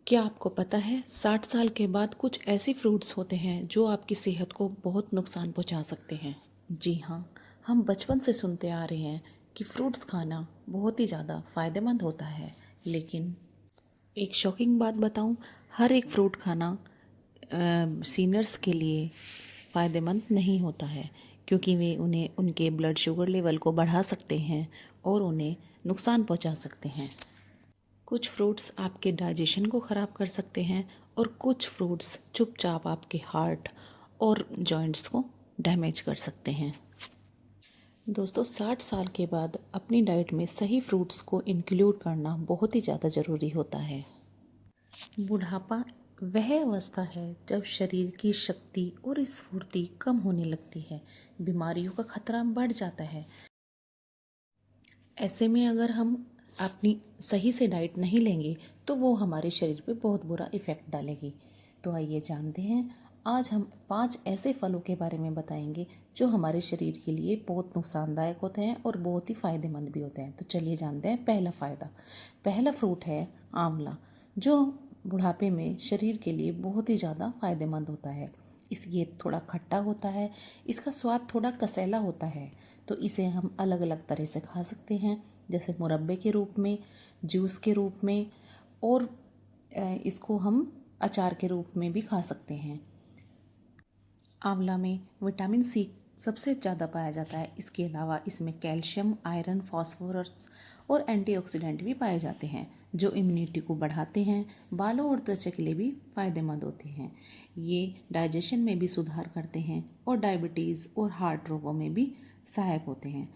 क्या आपको पता है 60 साल के बाद कुछ ऐसे फ्रूट्स होते हैं जो आपकी सेहत को बहुत नुकसान पहुंचा सकते हैं। जी हाँ, हम बचपन से सुनते आ रहे हैं कि फ्रूट्स खाना बहुत ही ज़्यादा फ़ायदेमंद होता है। लेकिन एक शॉकिंग बात बताऊं, हर एक फ्रूट खाना सीनियर्स के लिए फ़ायदेमंद नहीं होता है, क्योंकि वे उन्हें उनके ब्लड शुगर लेवल को बढ़ा सकते हैं और उन्हें नुकसान पहुंचा सकते हैं। कुछ फ्रूट्स आपके डाइजेशन को ख़राब कर सकते हैं और कुछ फ्रूट्स चुपचाप आपके हार्ट और जॉइंट्स को डैमेज कर सकते हैं। दोस्तों, 60 साल के बाद अपनी डाइट में सही फ्रूट्स को इंक्लूड करना बहुत ही ज़्यादा ज़रूरी होता है। बुढ़ापा वह अवस्था है जब शरीर की शक्ति और स्फूर्ति कम होने लगती है, बीमारियों का खतरा बढ़ जाता है। ऐसे में अगर हम अपनी सही से डाइट नहीं लेंगे तो वो हमारे शरीर पे बहुत बुरा इफ़ेक्ट डालेगी। तो आइए जानते हैं, आज हम 5 ऐसे फलों के बारे में बताएंगे जो हमारे शरीर के लिए बहुत नुकसानदायक होते हैं और बहुत ही फ़ायदेमंद भी होते हैं। तो चलिए जानते हैं पहला फ्रूट है आंवला, जो बुढ़ापे में शरीर के लिए बहुत ही ज़्यादा फ़ायदेमंद होता है। ये थोड़ा खट्टा होता है, इसका स्वाद थोड़ा कसैला होता है। तो इसे हम अलग अलग तरह से खा सकते हैं, जैसे मुरब्बे के रूप में, जूस के रूप में, और इसको हम अचार के रूप में भी खा सकते हैं। आंवला में विटामिन सी सबसे ज़्यादा पाया जाता है। इसके अलावा इसमें कैल्शियम, आयरन, फास्फोरस और एंटीऑक्सीडेंट भी पाए जाते हैं जो इम्यूनिटी को बढ़ाते हैं। बालों और त्वचा के लिए भी फ़ायदेमंद होते हैं। ये डाइजेशन में भी सुधार करते हैं और डायबिटीज़ और हार्ट रोगों में भी सहायक होते हैं,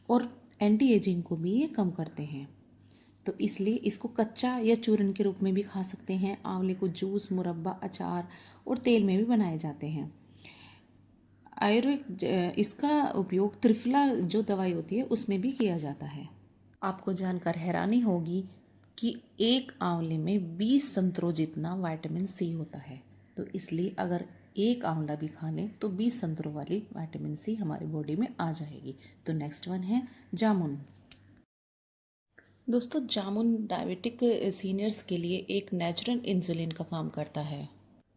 और एंटी एजिंग को भी ये कम करते हैं। तो इसलिए इसको कच्चा या चूरन के रूप में भी खा सकते हैं। आंवले को जूस, मुरब्बा, अचार और तेल में भी बनाए जाते हैं। आयुर्वेद इसका उपयोग त्रिफला जो दवाई होती है उसमें भी किया जाता है। आपको जानकर हैरानी होगी कि एक आंवले में 20 संतरों जितना विटामिन सी होता है। तो इसलिए अगर एक आंवला भी खा लें तो 20 संतरों वाली विटामिन सी हमारी बॉडी में आ जाएगी। तो नेक्स्ट वन है जामुन। दोस्तों, जामुन डायबिटिक सीनियर्स के लिए एक नेचुरल इंसुलिन का काम करता है।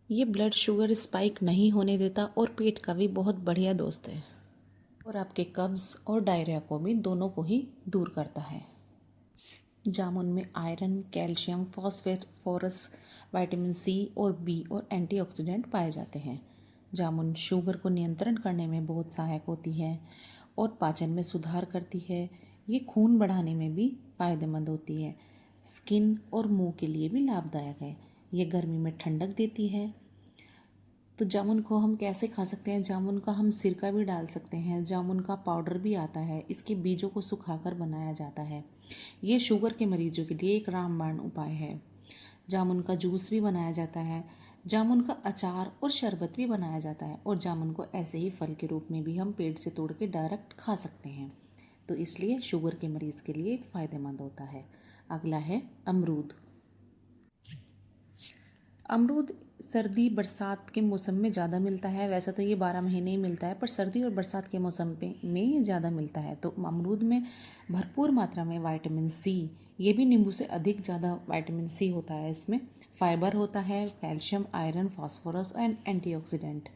ये ब्लड शुगर स्पाइक नहीं होने देता और पेट का भी बहुत बढ़िया दोस्त है, और आपके कब्ज़ और डायरिया को भी दोनों को ही दूर करता है। जामुन में iron, calcium, phosphorus, vitamin C और बी और एंटीऑक्सीडेंट पाए जाते हैं। जामुन शुगर को नियंत्रण करने में बहुत सहायक होती है और पाचन में सुधार करती है। ये खून बढ़ाने में भी फ़ायदेमंद होती है। स्किन और मुंह के लिए भी लाभदायक है। ये गर्मी में ठंडक देती है। तो जामुन को हम कैसे खा सकते हैं? जामुन का हम सिरका भी डाल सकते हैं। जामुन का पाउडर भी आता है, इसके बीजों को सुखाकर बनाया जाता है। ये शुगर के मरीजों के लिए एक रामबाण उपाय है। जामुन का जूस भी बनाया जाता है। जामुन का अचार और शरबत भी बनाया जाता है, और जामुन को ऐसे ही फल के रूप में भी हम पेड़ से तोड़ के डायरेक्ट खा सकते हैं। तो इसलिए शुगर के मरीज़ के लिए फ़ायदेमंद होता है। अगला है अमरूद। अमरूद सर्दी बरसात के मौसम में ज़्यादा मिलता है। वैसे तो ये 12 महीने ही मिलता है, पर सर्दी और बरसात के मौसम में ये ज़्यादा मिलता है। तो अमरूद में भरपूर मात्रा में विटामिन सी, ये भी नींबू से अधिक ज़्यादा विटामिन सी होता है इसमें। फाइबर होता है, calcium, iron, phosphorus and antioxidant.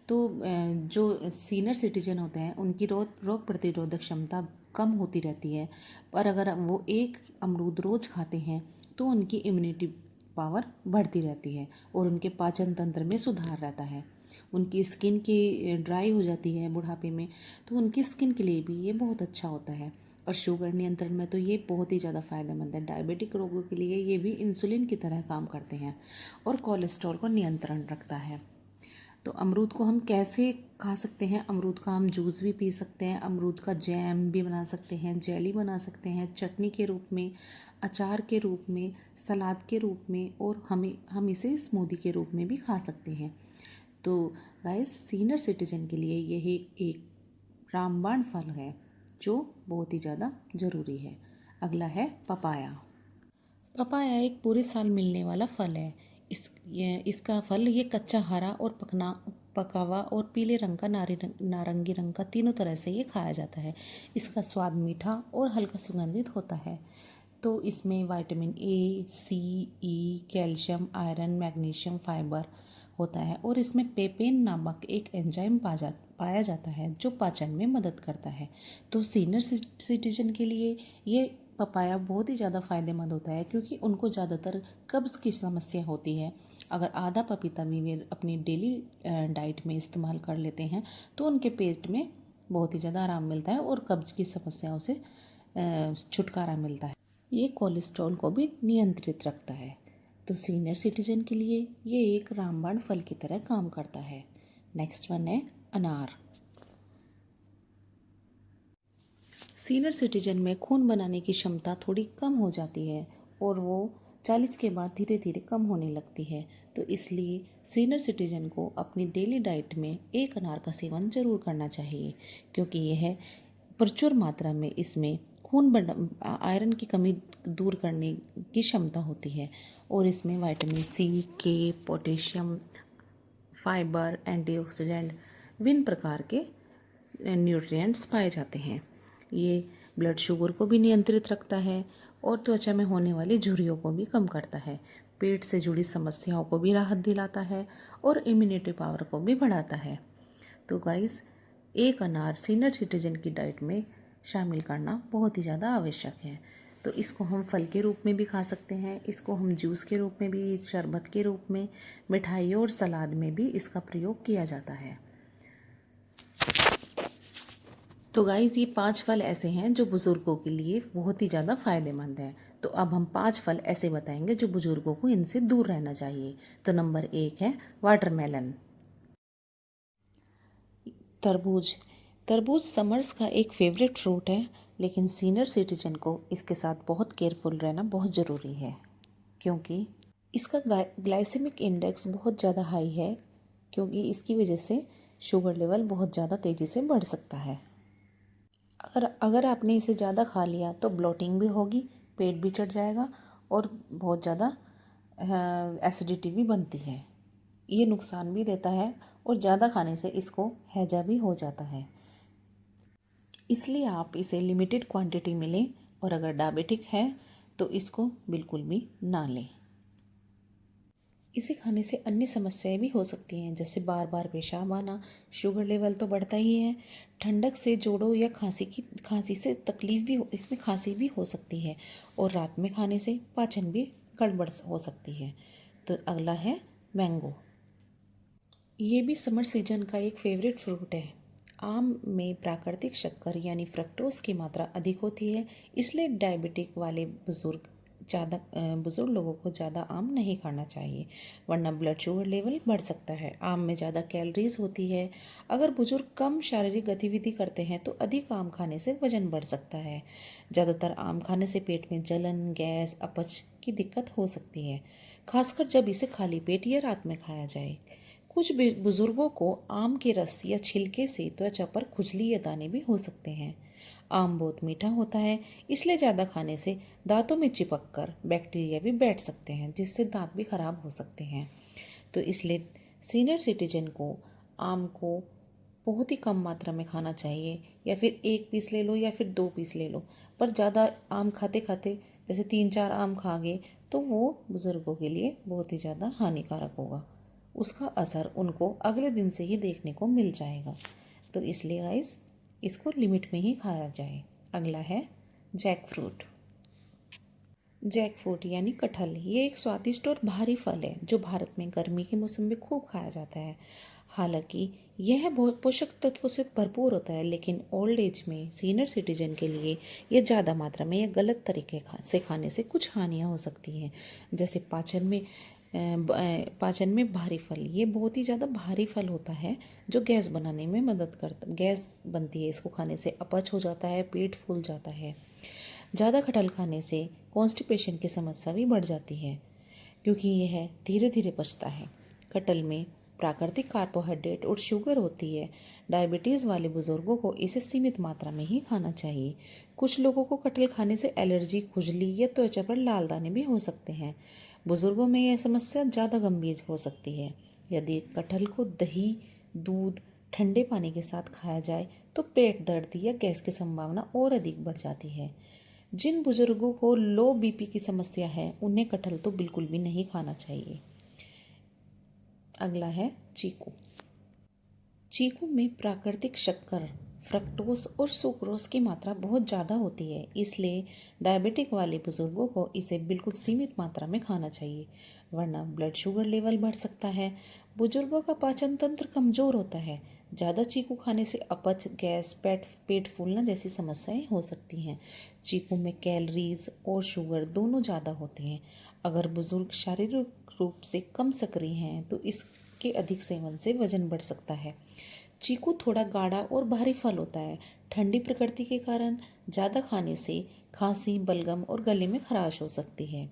तो जो सीनियर सिटीजन होते हैं उनकी रोग प्रतिरोधक क्षमता कम होती रहती है, पर अगर वो एक अमरूद रोज़ खाते हैं तो उनकी इम्यूनिटी पावर बढ़ती रहती है और उनके पाचन तंत्र में सुधार रहता है। उनकी स्किन की ड्राई हो जाती है बुढ़ापे में, तो उनकी स्किन के लिए भी ये बहुत अच्छा होता है। और शुगर नियंत्रण में तो ये बहुत ही ज़्यादा फ़ायदेमंद है। डायबिटिक रोगों के लिए ये भी इंसुलिन की तरह काम करते हैं और कोलेस्ट्रॉल को नियंत्रण रखता है। तो अमरूद को हम कैसे खा सकते हैं? अमरूद का हम जूस भी पी सकते हैं, अमरूद का जैम भी बना सकते हैं, जेली बना सकते हैं, चटनी के रूप में, अचार के रूप में, सलाद के रूप में, और हम इसे स्मूदी के रूप में भी खा सकते हैं। तो गाइस, सीनियर सिटीजन के लिए यही एक रामबाण फल है जो बहुत ही ज़्यादा ज़रूरी है। अगला है पपाया। पपाया एक पूरे साल मिलने वाला फल है। इसका फल ये कच्चा, हरा और पका हुआ और पीले रंग का, नारंगी रंग का, तीनों तरह से ये खाया जाता है। इसका स्वाद मीठा और हल्का सुगंधित होता है। तो इसमें vitamin A, C, E, calcium, iron, magnesium, fibre होता है और इसमें पेपेन नामक एक एंजाइम पाया जाता है जो पाचन में मदद करता है। तो सीनियर सिटीजन के लिए ये पपाया बहुत ही ज़्यादा फ़ायदेमंद होता है क्योंकि उनको ज़्यादातर कब्ज़ की समस्या होती है। अगर आधा पपीता भी वे अपनी डेली डाइट में इस्तेमाल कर लेते हैं तो उनके पेट में बहुत ही ज़्यादा आराम मिलता है और कब्ज़ की समस्याओं से छुटकारा मिलता है। ये कोलेस्ट्रॉल को भी नियंत्रित रखता है। तो सीनियर सिटीजन के लिए ये एक रामबाण फल की तरह काम करता है। नेक्स्ट वन है अनार। सीनियर सिटीजन में खून बनाने की क्षमता थोड़ी कम हो जाती है और वो 40 के बाद धीरे धीरे कम होने लगती है। तो इसलिए सीनियर सिटीजन को अपनी डेली डाइट में एक अनार का सेवन जरूर करना चाहिए क्योंकि यह प्रचुर मात्रा में इसमें आयरन की कमी दूर करने की क्षमता होती है और इसमें विटामिन सी, के, पोटेशियम, फाइबर, एंटीऑक्सीडेंट, विभिन्न प्रकार के न्यूट्रिएंट्स पाए जाते हैं। ये ब्लड शुगर को भी नियंत्रित रखता है और त्वचा में होने वाली झुर्रियों को भी कम करता है, पेट से जुड़ी समस्याओं को भी राहत दिलाता है और इम्यूनिटी पावर को भी बढ़ाता है। तो गाइस, एक अनार सीनियर सिटीजन की डाइट में शामिल करना बहुत ही ज़्यादा आवश्यक है। तो इसको हम फल के रूप में भी खा सकते हैं, इसको हम जूस के रूप में भी, शरबत के रूप में, मिठाई और सलाद में भी इसका प्रयोग किया जाता है। तो गाइज़, ये 5 फल ऐसे हैं जो बुज़ुर्गों के लिए बहुत ही ज़्यादा फ़ायदेमंद हैं। तो अब हम 5 फल ऐसे बताएंगे जो बुज़ुर्गों को इनसे दूर रहना चाहिए। तो नंबर 1 है वाटरमेलन। तरबूज। तरबूज समर्स का एक फेवरेट फ्रूट है, लेकिन सीनियर सिटीजन को इसके साथ बहुत केयरफुल रहना बहुत ज़रूरी है क्योंकि इसका ग्लाइसेमिक इंडेक्स बहुत ज़्यादा हाई है, क्योंकि इसकी वजह से शुगर लेवल बहुत ज़्यादा तेज़ी से बढ़ सकता है। अगर आपने इसे ज़्यादा खा लिया तो ब्लोटिंग भी होगी, पेट भी चढ़ जाएगा और बहुत ज़्यादा एसिडिटी भी बनती है। ये नुकसान भी देता है और ज़्यादा खाने से इसको हैजा भी हो जाता है। इसलिए आप इसे लिमिटेड क्वांटिटी में लें और अगर डायबिटिक है तो इसको बिल्कुल भी ना लें। इसे खाने से अन्य समस्याएं भी हो सकती हैं, जैसे बार बार पेशाब आना, शुगर लेवल तो बढ़ता ही है, ठंडक से जोड़ों या खांसी से तकलीफ भी इसमें खांसी भी हो सकती है और रात में खाने से पाचन भी गड़बड़ हो सकती है। तो अगला है मैंगो। ये भी समर सीजन का एक फेवरेट फ्रूट है। आम में प्राकृतिक शक्कर यानी फ्रक्टोज की मात्रा अधिक होती है, इसलिए डायबिटिक वाले बुज़ुर्ग लोगों को ज़्यादा आम नहीं खाना चाहिए, वरना ब्लड शुगर लेवल बढ़ सकता है। आम में ज़्यादा कैलोरीज होती है। अगर बुज़ुर्ग कम शारीरिक गतिविधि करते हैं तो अधिक आम खाने से वजन बढ़ सकता है। ज़्यादातर आम खाने से पेट में जलन, गैस, अपच की दिक्कत हो सकती है, खासकर जब इसे खाली पेट या रात में खाया जाए। कुछ बुजुर्गों को आम के रस या छिलके से त्वचा पर खुजली या दाने भी हो सकते हैं। आम बहुत मीठा होता है, इसलिए ज़्यादा खाने से दांतों में चिपक कर बैक्टीरिया भी बैठ सकते हैं, जिससे दांत भी खराब हो सकते हैं। तो इसलिए सीनियर सिटीजन को आम को बहुत ही कम मात्रा में खाना चाहिए, या फिर 1 पीस ले लो या फिर 2 पीस ले लो, पर ज़्यादा आम खाते खाते जैसे 3-4 आम खा गए तो वो बुज़ुर्गों के लिए बहुत ही ज़्यादा हानिकारक होगा। उसका असर उनको अगले दिन से ही देखने को मिल जाएगा। तो इसलिए गाइस, इसको लिमिट में ही खाया जाए। अगला है जैक फ्रूट। जैक फ्रूट यानी कटहल, ये एक स्वादिष्ट और भारी फल है जो भारत में गर्मी के मौसम में खूब खाया जाता है। हालांकि यह बहुत पोषक तत्वों से भरपूर होता है, लेकिन ओल्ड एज में सीनियर सिटीजन के लिए यह ज़्यादा मात्रा में या गलत तरीके से खाने से कुछ हानियाँ हो सकती हैं, जैसे पाचन में भारी फल। ये बहुत ही ज़्यादा भारी फल होता है जो गैस बनाने में मदद करता, गैस बनती है इसको खाने से, अपच हो जाता है, पेट फूल जाता है। ज़्यादा कटहल खाने से कॉन्स्टिपेशन की समस्या भी बढ़ जाती है, क्योंकि यह धीरे धीरे पचता है। कटहल में प्राकृतिक कार्बोहाइड्रेट और शुगर होती है। डायबिटीज़ वाले बुजुर्गों को इसे सीमित मात्रा में ही खाना चाहिए। कुछ लोगों को कटहल खाने से एलर्जी, खुजली या त्वचा पर लाल दाने भी हो सकते हैं। बुजुर्गों में यह समस्या ज़्यादा गंभीर हो सकती है। यदि कटहल को दही, दूध, ठंडे पानी के साथ खाया जाए तो पेट दर्द या गैस की संभावना और अधिक बढ़ जाती है। जिन बुजुर्गों को लो बीपी की समस्या है उन्हें कटहल तो बिल्कुल भी नहीं खाना चाहिए। अगला है चीकू। चीकू में प्राकृतिक शक्कर, फ्रक्टोस और सुक्रोज की मात्रा बहुत ज़्यादा होती है, इसलिए डायबिटिक वाले बुजुर्गों को इसे बिल्कुल सीमित मात्रा में खाना चाहिए, वरना ब्लड शुगर लेवल बढ़ सकता है। बुजुर्गों का पाचन तंत्र कमज़ोर होता है। ज़्यादा चीकू खाने से अपच, गैस, पेट फूलना जैसी समस्याएं हो सकती हैं। चीकू में कैलोरीज और शुगर दोनों ज़्यादा होते हैं। अगर बुजुर्ग शारीरिक रूप से कम सक्रिय हैं तो इसके अधिक सेवन से वजन बढ़ सकता है। चीकू थोड़ा गाढ़ा और भारी फल होता है। ठंडी प्रकृति के कारण ज़्यादा खाने से खांसी, बलगम और गले में खराश हो सकती है।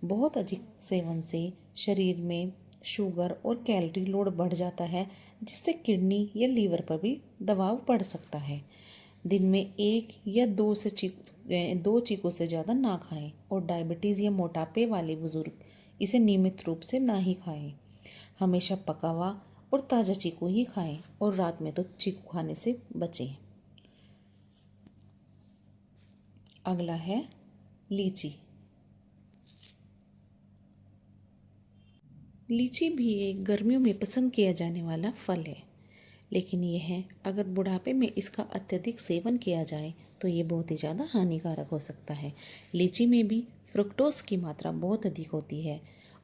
बहुत अधिक सेवन से शरीर में शुगर और कैलोरी लोड बढ़ जाता है, जिससे किडनी या लीवर पर भी दबाव पड़ सकता है। दिन में एक या दो चीकू से ज़्यादा ना खाएं और डायबिटीज़ या मोटापे वाले बुजुर्ग इसे नियमित रूप से ना ही खाएं। हमेशा पका हुआ और ताज़ा चीकू ही खाएं और रात में तो चीकू खाने से बचें। अगला है लीची। लीची भी एक गर्मियों में पसंद किया जाने वाला फल है, लेकिन यह अगर बुढ़ापे में इसका अत्यधिक सेवन किया जाए तो ये बहुत ही ज़्यादा हानिकारक हो सकता है। लीची में भी फ्रुक्टोज की मात्रा बहुत अधिक होती है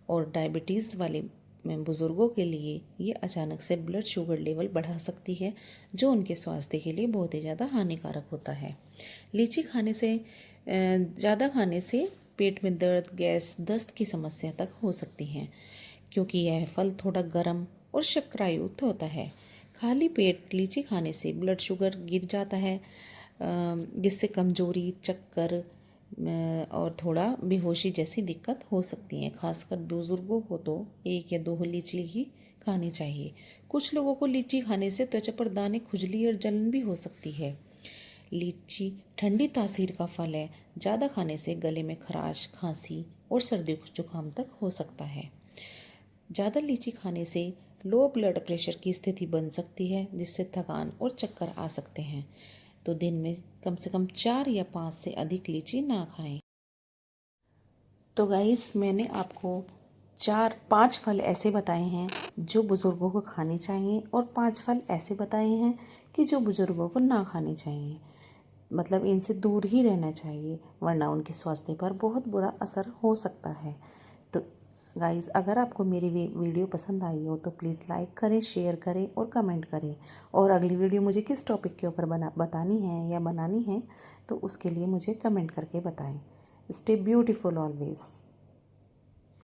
और डायबिटीज़ वाले बुज़ुर्गों के लिए ये अचानक से ब्लड शुगर लेवल बढ़ा सकती है, जो उनके स्वास्थ्य के लिए बहुत ही ज़्यादा हानिकारक होता है। लीची खाने से ज़्यादा खाने से पेट में दर्द, गैस, दस्त की समस्या तक हो सकती हैं, क्योंकि यह फल थोड़ा गर्म और शक्करायुक्त होता है। खाली पेट लीची खाने से ब्लड शुगर गिर जाता है, जिससे कमजोरी, चक्कर और थोड़ा बेहोशी जैसी दिक्कत हो सकती है। खासकर बुजुर्गों को तो एक या दो लीची ही खानी चाहिए। कुछ लोगों को लीची खाने से त्वचा पर दाने, खुजली और जलन भी हो सकती है। लीची ठंडी तासीर का फल है। ज़्यादा खाने से गले में खराश, खांसी और सर्दी जुकाम तक हो सकता है। ज़्यादा लीची खाने से लो ब्लड प्रेशर की स्थिति बन सकती है, जिससे थकान और चक्कर आ सकते हैं। तो दिन में कम से कम 4 या 5 से अधिक लीची ना खाएं। तो गाइस, मैंने आपको 4-5 फल ऐसे बताए हैं जो बुज़ुर्गों को खाने चाहिए और 5 फल ऐसे बताए हैं कि जो बुज़ुर्गों को ना खाने चाहिए। मतलब इनसे दूर ही रहना चाहिए, वरना उनके स्वास्थ्य पर बहुत बुरा असर हो सकता है। तो गाइस, अगर आपको मेरी वीडियो पसंद आई हो तो प्लीज़ लाइक करें, शेयर करें और कमेंट करें। और अगली वीडियो मुझे किस टॉपिक के ऊपर बतानी है या बनानी है तो उसके लिए मुझे कमेंट करके बताएं। Stay beautiful always.